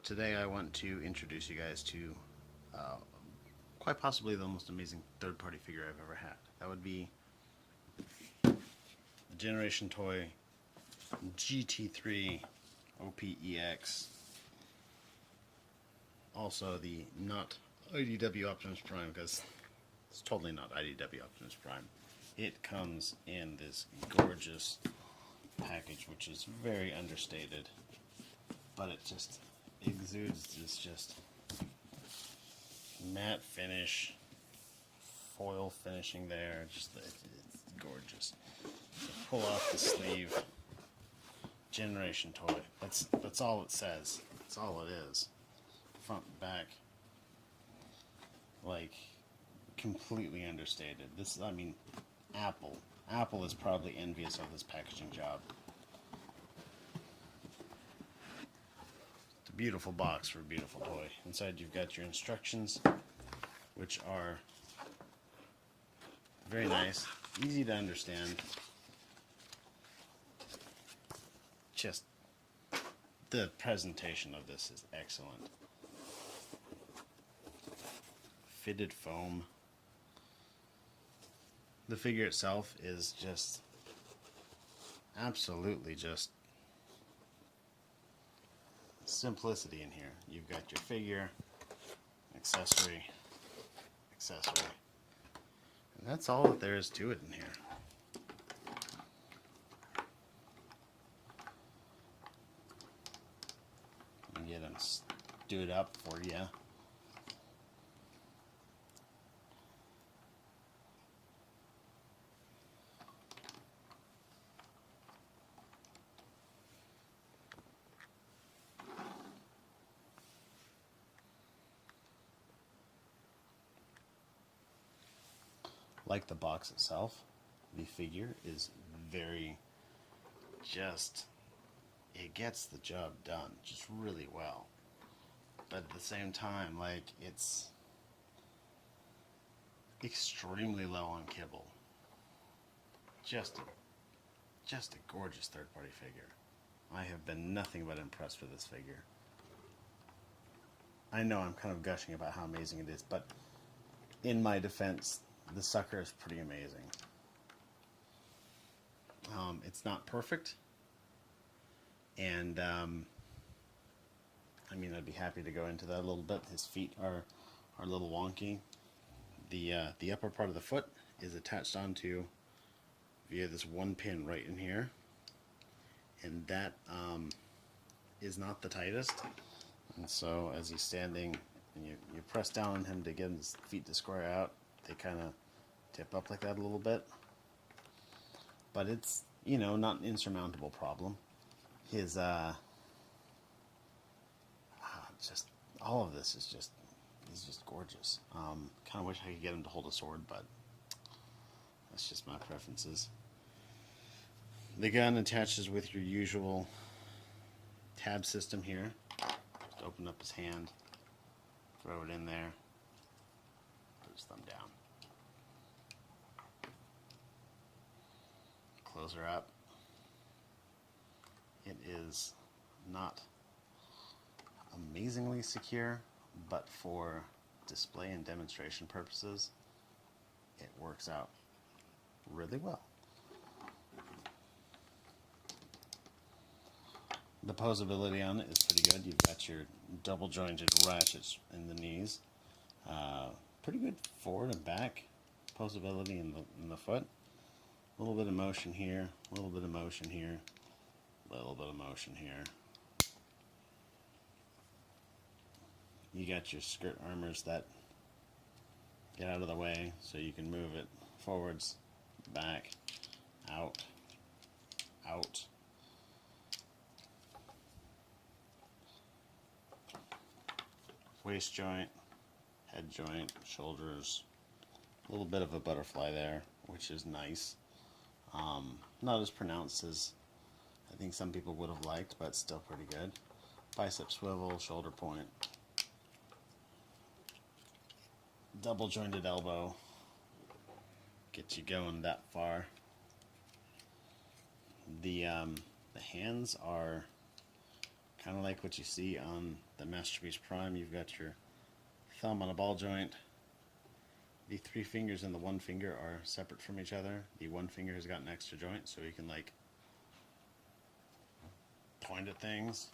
today I want to introduce you guys to uh, quite possibly the most amazing third-party figure I've ever had. That would be the Generation Toy GT-3 OPEX. Also the not IDW Optimus Prime, because it's totally not IDW Optimus Prime. It comes in this gorgeous package, which is very understated, but it just exudes this just matte finish, foil finishing there. It's gorgeous. So pull off the sleeve. Generation Toy. That's all it says. That's all it is. Front and back, like, completely understated. This, I mean, Apple is probably envious of this packaging job. It's a beautiful box for a beautiful toy. Inside you've got your instructions, which are very nice, easy to understand. Just the presentation of this is excellent. Fitted foam. The figure itself is just absolutely just simplicity in here. You've got your figure, accessory, and that's all that there is to it in here. And get them stood up for you. Like the box itself, the figure is very it gets the job done just really well. But at the same time, like, it's extremely low on kibble. Just a gorgeous third-party figure. I have been nothing but impressed with this figure. I know I'm kind of gushing about how amazing it is, but in my defense, the sucker is pretty amazing. It's not perfect, and I mean, I'd be happy to go into that a little bit. His feet are a little wonky. The upper part of the foot is attached onto via this one pin right in here, and that is not the tightest. And so as he's standing, and you press down on him to get his feet to square out, they kind of tip up like that a little bit. But it's, you know, not an insurmountable problem. His, just, all of this is just gorgeous. Kind of wish I could get him to hold a sword, but that's just my preferences. The gun attaches with your usual tab system here. Just open up his hand, throw it in there, put his thumb down. Close her up. It is not amazingly secure, but for display and demonstration purposes, it works out really well. The posability on it is pretty good. You've got your double jointed ratchets in the knees. Pretty good forward and back posability in the foot. A little bit of motion here, a little bit of motion here, a little bit of motion here. You got your skirt armors that get out of the way so you can move it forwards, back, out, out. Waist joint, head joint, shoulders, a little bit of a butterfly there, which is nice. Not as pronounced as I think some people would have liked, but still pretty good. Bicep swivel, shoulder point, double jointed elbow, get you going that far. The hands are Kind of like what you see on the Masterpiece Prime. You've got your thumb on a ball joint. The 3 fingers and the 1 finger are separate from each other. The 1 finger has got an extra joint, so you can like point at things,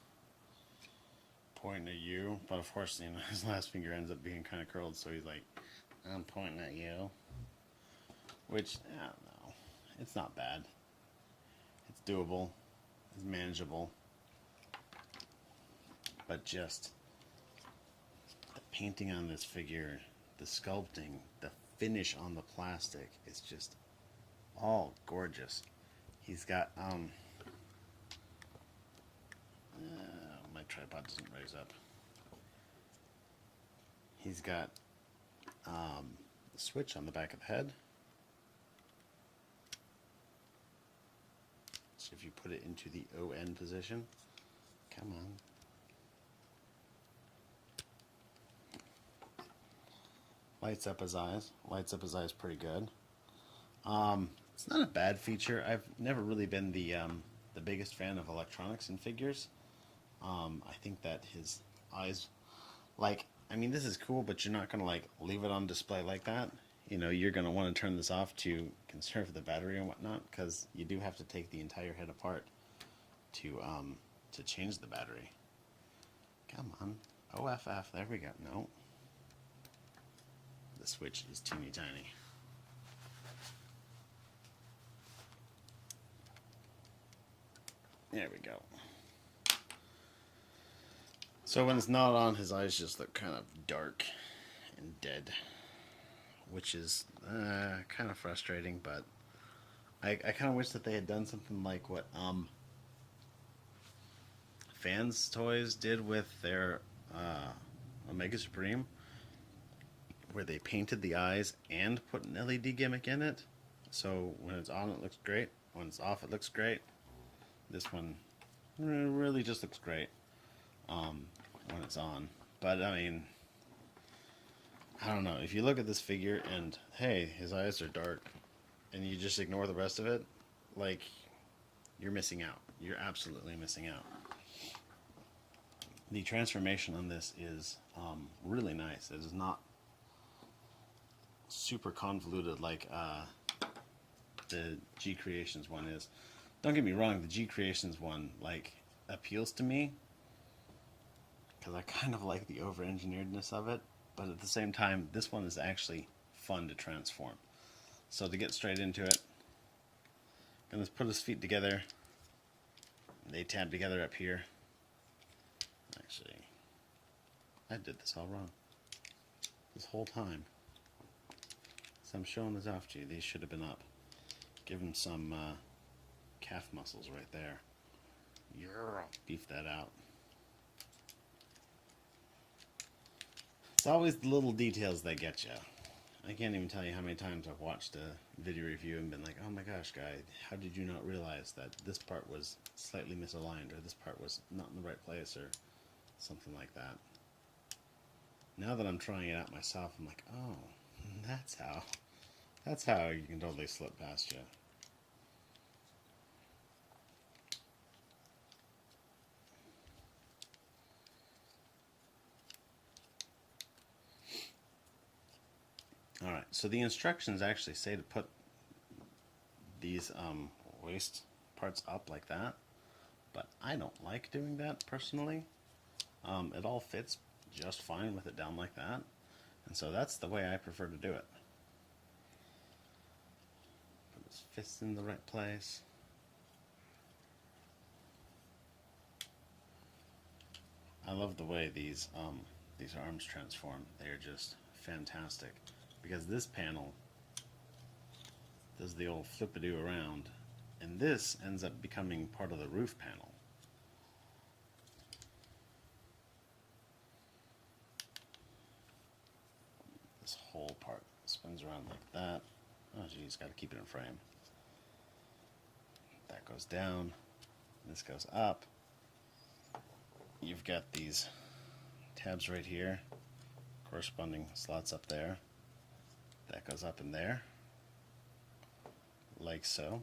pointing at you. But of course, you know, his last finger ends up being kind of curled, so he's like, "I'm pointing at you," which I don't know. It's not bad. It's doable. It's manageable. But just the painting on this figure, the sculpting, the finish on the plastic is just all gorgeous. He's got my tripod doesn't raise up. He's got the switch on the back of the head. So if you put it into the ON position, come on. Lights up his eyes. Lights up his eyes pretty good. It's not a bad feature. I've never really been the biggest fan of electronics in figures. I think that his eyes, like, I mean, this is cool, but you're not going to like leave it on display like that. You know, you're going to want to turn this off to conserve the battery and whatnot, because you do have to take the entire head apart to change the battery. Come on. OFF. There we go. No. The switch is teeny tiny. There we go. So when it's not on, his eyes just look kind of dark and dead, which is kind of frustrating, but I kind of wish that they had done something like what Fans Toys did with their Omega Supreme, where they painted the eyes and put an LED gimmick in it. So when it's on, it looks great. When it's off, it looks great. This one really just looks great when it's on. But I mean, I don't know. If you look at this figure and, hey, his eyes are dark, and you just ignore the rest of it, like, you're missing out. You're absolutely missing out. The transformation on this is really nice. It is not super convoluted like the G Creations one is. Don't get me wrong, the G Creations one like appeals to me because I kind of like the over-engineeredness of it, but at the same time, this one is actually fun to transform. So to get straight into it, I'm going to put his feet together. They tab together up here. Actually, I did this all wrong this whole time. So I'm showing this off to you. These should have been up. Give him some calf muscles right there. Yeah, beef that out. It's always the little details that get you. I can't even tell you how many times I've watched a video review and been like, oh my gosh, guy, how did you not realize that this part was slightly misaligned, or this part was not in the right place, or something like that. Now that I'm trying it out myself, I'm like, oh, that's how you can totally slip past you. Alright, so the instructions actually say to put these waist parts up like that, but I don't like doing that personally. It all fits just fine with it down like that, and so that's the way I prefer to do it. Put his fists in the right place. I love the way these arms transform. They are just fantastic, because this panel does the old flip-a-doo around, and this ends up becoming part of the roof panel. This whole part spins around like that. Oh geez, gotta keep it in frame. That goes down, this goes up. You've got these tabs right here, corresponding slots up there. That goes up in there, like so.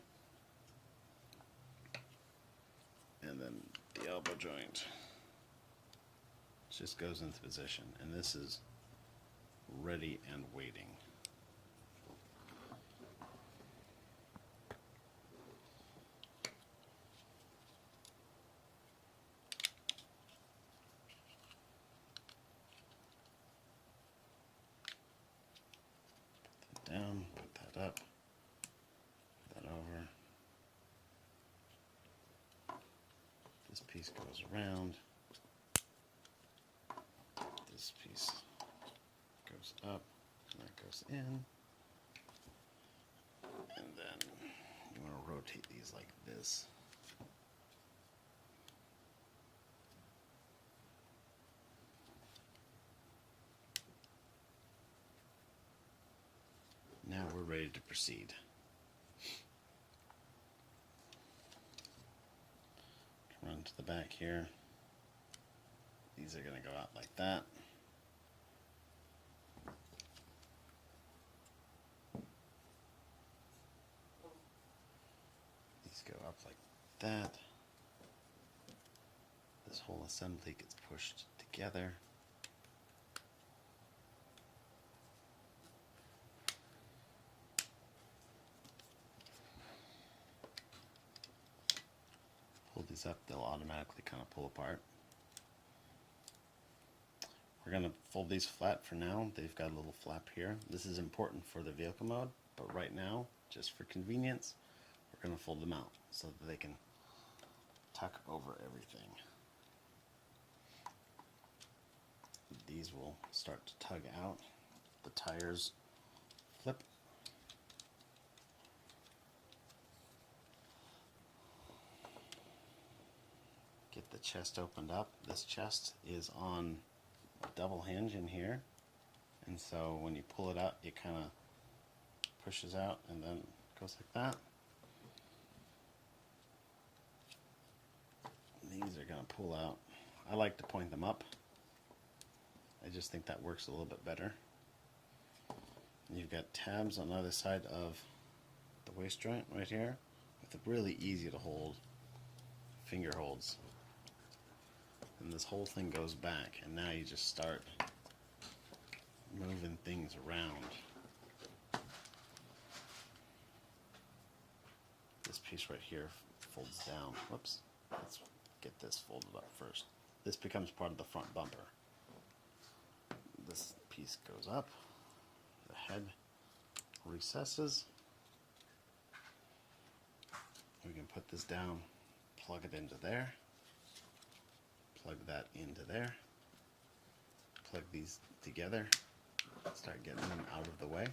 And then the elbow joint just goes into position, and this is ready and waiting. Put that down, put that up, put that over. This piece goes around. This piece goes up, and that goes in. And then you want to rotate these like this. Now we're ready to proceed. Run to the back here. These are going to go out like that. These go up like that. This whole assembly gets pushed together. Hold these up, they'll automatically kind of pull apart. We're going to fold these flat for now. They've got a little flap here. This is important for the vehicle mode, but right now, just for convenience, we're going to fold them out so that they can tuck over everything. These will start to tug out. The tires flip. Get the chest opened up. This chest is on a double hinge in here, and so when you pull it out, it kind of pushes out and then goes like that. These are going to pull out. I like to point them up. I just think that works a little bit better. And you've got tabs on the other side of the waist joint right here with really easy to hold finger holds. And this whole thing goes back, and now you just start moving things around. This piece right here folds down. Whoops. Let's get this folded up first. This becomes part of the front bumper. This piece goes up. The head recesses. We can put this down, plug it into there. Plug that into there. Plug these together. Start getting them out of the way.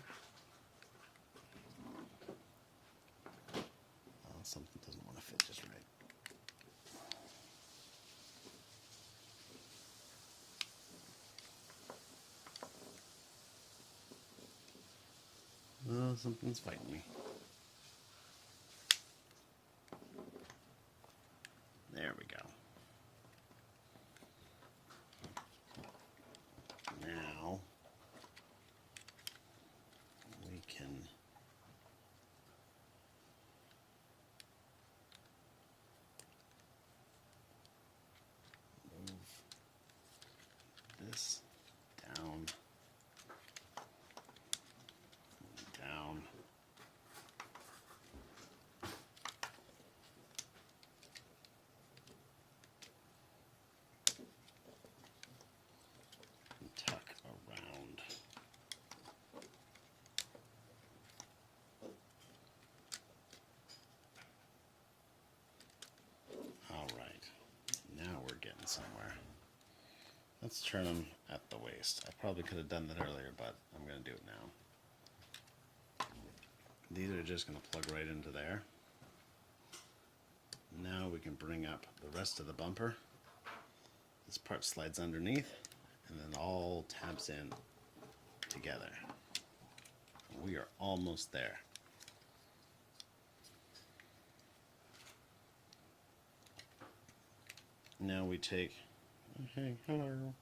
Something doesn't want to fit just right. Oh, something's fighting me. There we go. Now we can move this down, down. Tuck around. All right, now we're getting somewhere. Let's turn them at the waist. I probably could have done that earlier, but I'm going to do it now. These are just going to plug right into there. Now we can bring up the rest of the bumper. This part slides underneath, and then all tabs in together. We are almost there. Now we take, okay, hello.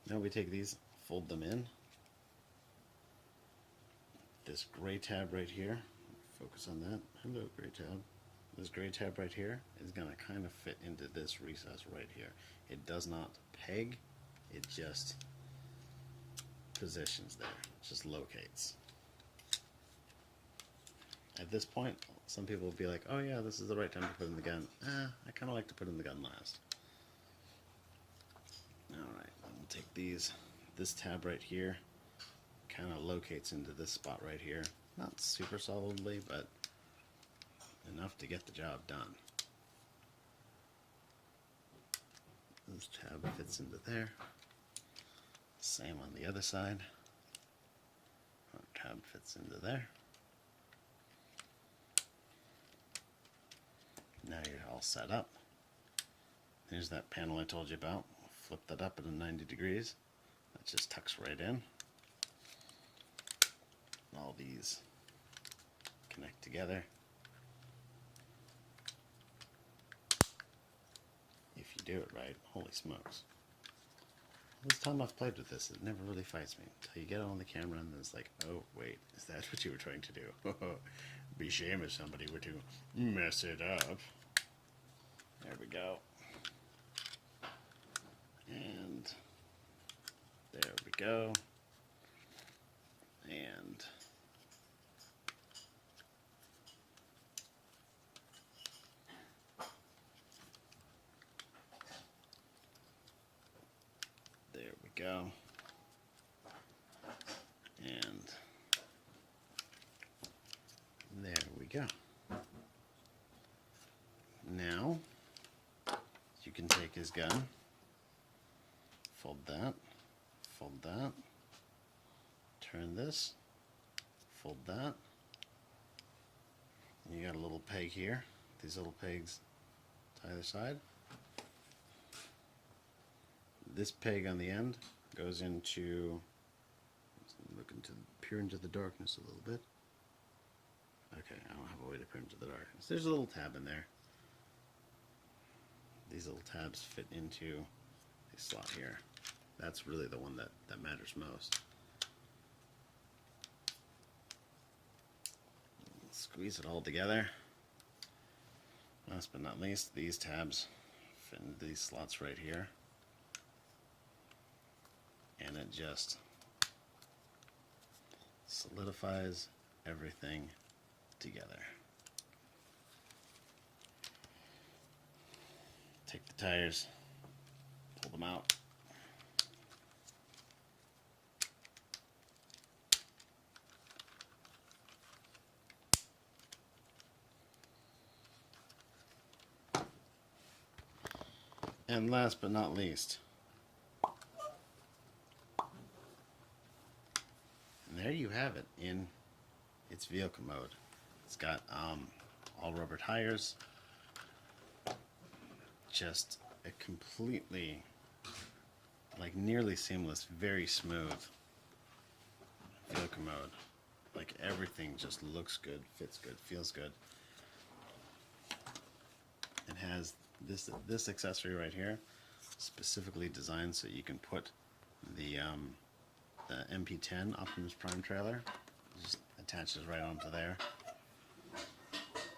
Now we take these, fold them in. This gray tab right here, focus on that. Hello, gray tab. This gray tab right here is going to kind of fit into this recess right here. It does not peg it just positions there, just locates. At this point, some people will be like, oh yeah, this is the right time to put in the gun. I kind of like to put in the gun last. Alright, we'll take this tab right here, kind of locates into this spot right here. Not super solidly, but enough to get the job done. This tab fits into there. Same on the other side. Our tab fits into there. Now you're all set up. Here's that panel I told you about. Flip that up at 90 degrees. That just tucks right in. All these connect together. If you do it right, holy smokes. This time I've played with this, it never really fights me until you get it on the camera and then it's like, oh wait, is that what you were trying to do? Be shame if somebody were to mess it up. There we go. And there we go. And there we go. And there we go. Now you can take his gun, fold that, turn this, fold that. And you got a little peg here. These little pegs to either side. This peg on the end goes into, peer into the darkness a little bit. Okay, I don't have a way to peer into the darkness. There's a little tab in there. These little tabs fit into a slot here. That's really the one that matters most. Squeeze it all together. Last but not least, these tabs fit into these slots right here. And it just solidifies everything together. Take the tires, pull them out. And last but not least, and there you have it in its vehicle mode. It's got all rubber tires, just a completely, like nearly seamless, very smooth vehicle mode. Like everything just looks good, fits good, feels good. It has this accessory right here, specifically designed so you can put the MP10 Optimus Prime trailer. It just attaches right onto there,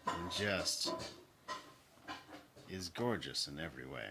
and just is gorgeous in every way.